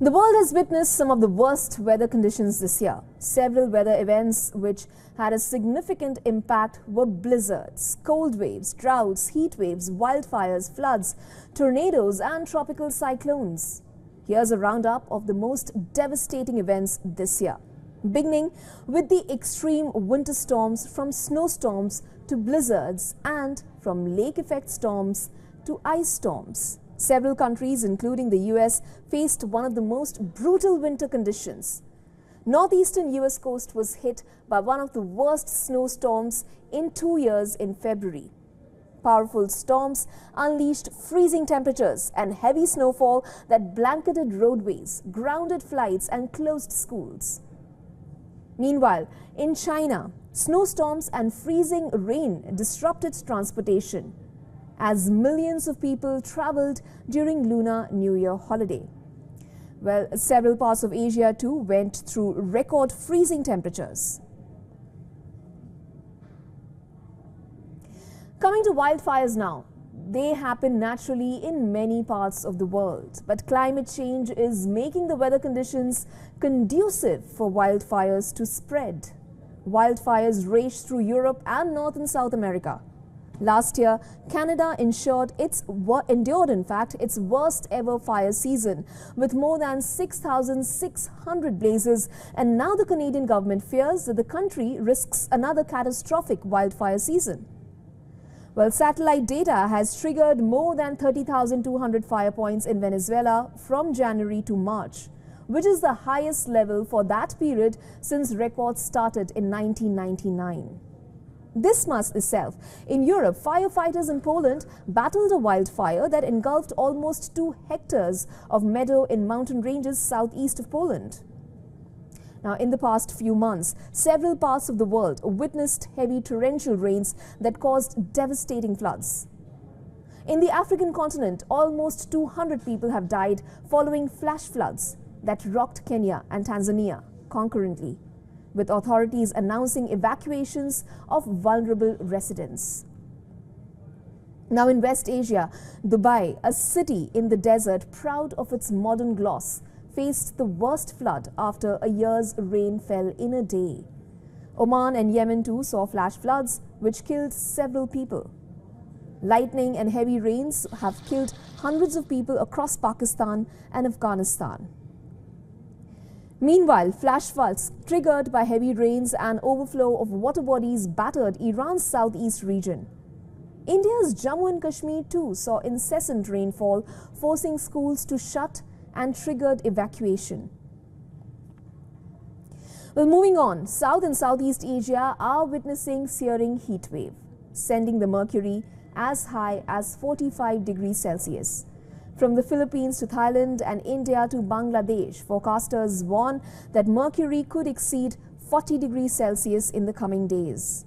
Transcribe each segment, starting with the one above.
The world has witnessed some of the worst weather conditions this year. Several weather events which had a significant impact were blizzards, cold waves, droughts, heat waves, wildfires, floods, tornadoes and tropical cyclones. Here's a roundup of the most devastating events this year, beginning with the extreme winter storms, from snowstorms to blizzards, and from lake effect storms to ice storms. Several countries, including the US, faced one of the most brutal winter conditions. Northeastern US coast was hit by one of the worst snowstorms in 2 years in February. Powerful storms unleashed freezing temperatures and heavy snowfall that blanketed roadways, grounded flights and closed schools. Meanwhile, in China, snowstorms and freezing rain disrupted transportation as millions of people traveled during Lunar New Year holiday. Well, several parts of Asia too went through record freezing temperatures. Coming to wildfires now. They happen naturally in many parts of the world, but climate change is making the weather conditions conducive for wildfires to spread. Wildfires raged through Europe and North and South America. Last year, Canada endured its worst ever fire season with more than 6,600 blazes, and now the Canadian government fears that the country risks another catastrophic wildfire season. Well, satellite data has triggered more than 30,200 fire points in Venezuela from January to March, which is the highest level for that period since records started in 1999. This month itself, in Europe, firefighters in Poland battled a wildfire that engulfed almost 2 hectares of meadow in mountain ranges southeast of Poland. Now, in the past few months, several parts of the world witnessed heavy torrential rains that caused devastating floods. In the African continent, almost 200 people have died following flash floods that rocked Kenya and Tanzania concurrently, with authorities announcing evacuations of vulnerable residents. Now in West Asia, Dubai, a city in the desert proud of its modern gloss, faced the worst flood after a year's rain fell in a day. Oman and Yemen too saw flash floods which killed several people. Lightning and heavy rains have killed hundreds of people across Pakistan and Afghanistan. Meanwhile, flash floods triggered by heavy rains and overflow of water bodies battered Iran's southeast region. India's Jammu and Kashmir too saw incessant rainfall, forcing schools to shut and triggered evacuation. Well, moving on, South and Southeast Asia are witnessing searing heat wave, sending the mercury as high as 45 degrees Celsius. From the Philippines to Thailand and India to Bangladesh, forecasters warn that mercury could exceed 40 degrees Celsius in the coming days.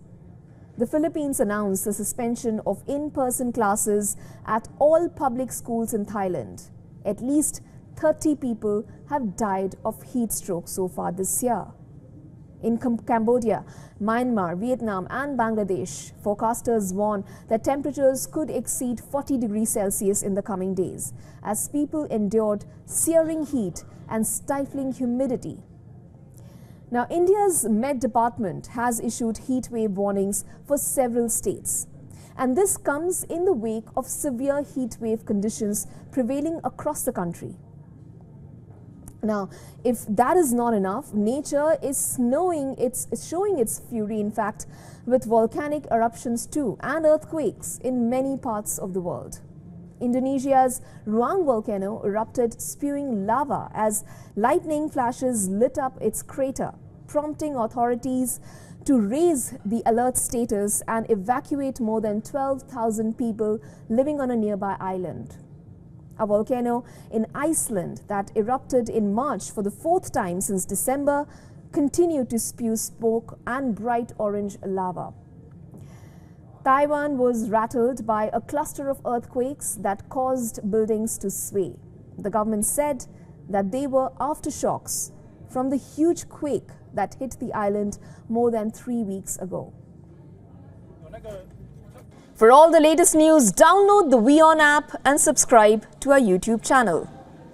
The Philippines announced the suspension of in-person classes at all public schools in Thailand. At least 30 people have died of heat stroke so far this year. In Cambodia, Myanmar, Vietnam and Bangladesh, forecasters warn that temperatures could exceed 40 degrees Celsius in the coming days as people endured searing heat and stifling humidity. Now, India's Met Department has issued heat wave warnings for several states. And this comes in the wake of severe heat wave conditions prevailing across the country. Now, if that is not enough, nature is showing its fury, in fact, with volcanic eruptions too and earthquakes in many parts of the world. Indonesia's Ruang volcano erupted, spewing lava as lightning flashes lit up its crater, prompting authorities to raise the alert status and evacuate more than 12,000 people living on a nearby island. A volcano in Iceland that erupted in March for the 4th time since December continued to spew smoke and bright orange lava. Taiwan was rattled by a cluster of earthquakes that caused buildings to sway. The government said that they were aftershocks from the huge quake that hit the island more than 3 weeks ago. For all the latest news, download the WION app and subscribe to our YouTube channel.